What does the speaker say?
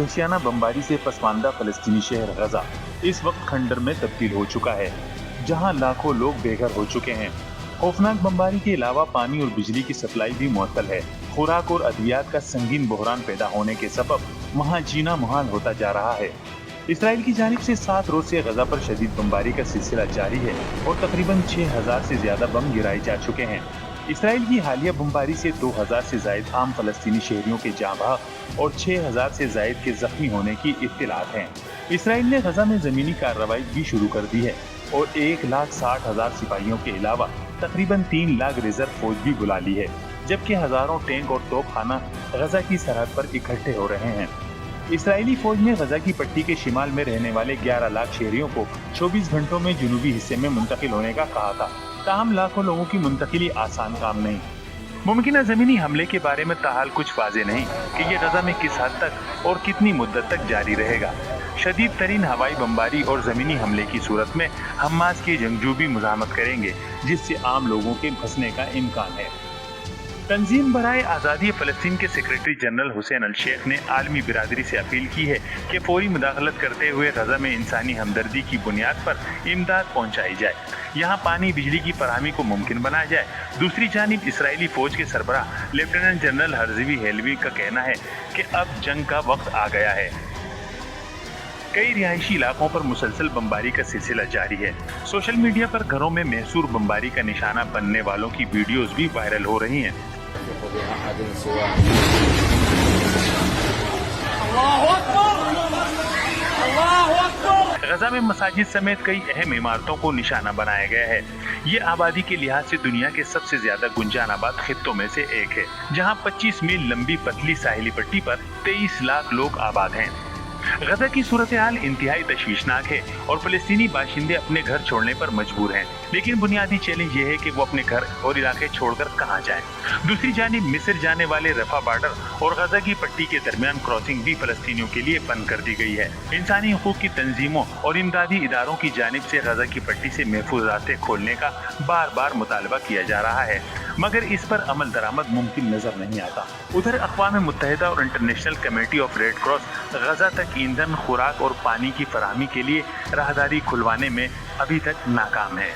वहशियाना बमबारी से पसमानदा फलस्तीनी शहर गजा इस वक्त खंडर में तब्दील हो चुका है, जहां लाखों लोग बेघर हो चुके हैं। खौफनाक बमबारी के अलावा पानी और बिजली की सप्लाई भी मुअत्तल है। खुराक और अद्वियात का संगीन बहरान पैदा होने के सबब वहां जीना मुहाल होता जा रहा है। इसराइल की जानिब से 7 रोज से गजा पर शदीद बमबारी का सिलसिला जारी है और तकरीबन 6000 से ज्यादा बम गिराए जा चुके हैं। इसराइल की हालिया बमबारी से 2000 से जायद आम फलस्तीनी शहरियों के जाँ बहक और 6000 से जायद के जख्मी होने की इत्तिलात हैं। इसराइल ने गजा में जमीनी कार्रवाई भी शुरू कर दी है और 1,60,000 सिपाहियों के अलावा तकरीबन 3 लाख रिजर्व फौज भी बुला ली है, जबकि हजारों टैंक और तोपखाना गजा की सरहद पर इकट्ठे हो रहे हैं। इसराइली फौज ने गजा की पट्टी के शिमाल में रहने वाले 11 लाख शहरियों को 24 घंटों में जुनूबी हिस्से में मुंतकिल होने का कहा था। ताहम लाखों लोगों की मुंतकिली आसान काम नहीं। मुमकिन जमीनी हमले के बारे में ताहाल कुछ वाज़ेह नहीं कि ये गजा में किस हद तक और कितनी मुद्दत तक जारी रहेगा। शदीद तरीन हवाई बमबारी और जमीनी हमले की सूरत में हमास के जंगजू भी मुज़ाहमत करेंगे, जिससे आम लोगों के फंसने का इम्कान है। तंजीम बराए आज़ादी फ़लस्तीन के सेक्रेटरी जनरल हुसैन अल शेख ने आलमी बिरादरी से अपील की है कि फौरी मुदाखलत करते हुए गजा में इंसानी हमदर्दी की बुनियाद पर इमदाद पहुँचाई जाए, यहाँ पानी बिजली की फराहमी को मुमकिन बनाया जाए। दूसरी जानिब इसराइली फौज के सरबराह लेफ्टिनेंट जनरल हर्जवी हेलवी का कहना है कि अब जंग का वक्त आ गया है। कई रिहायशी इलाकों पर मुसलसल बमबारी का सिलसिला जारी है। सोशल मीडिया पर घरों में महसूर बमबारी का निशाना बनने वालों की वीडियोस भी वायरल हो रही हैं। गजा में मसाजिद समेत कई अहम इमारतों को निशाना बनाया गया है। ये आबादी के लिहाज से दुनिया के सबसे ज्यादा गुंजान आबाद खित्तों में से एक है, जहां 25 मील लंबी पतली साहिली पट्टी पर 23 लाख लोग आबाद हैं। गजा की सूरत हाल इंतहाई तशवीशनाक है और फलस्तीनी बाशिंदे अपने घर छोड़ने पर मजबूर हैं, लेकिन बुनियादी चैलेंज ये है कि वो अपने घर और इलाके छोड़कर कहां जाएं। दूसरी जानिब मिस्र जाने वाले रफा बॉर्डर और गजा की पट्टी के दरमियान क्रॉसिंग भी फलस्तीनियों के लिए बंद कर दी गई है। इंसानी हुकूक की तंजीमों और इमदादी इदारों की जानिब से गजा की पट्टी से महफूज रास्ते खोलने का बार बार मुतालबा किया जा रहा है, मगर इस पर अमल दरामद मुमकिन नजर नहीं आता। उधर अक़वाम मुत्तहिदा और international committee of red cross Gaza तक ईंधन, खुराक और पानी की फराहमी के लिए राहदारी खुलवाने में अभी तक नाकाम है।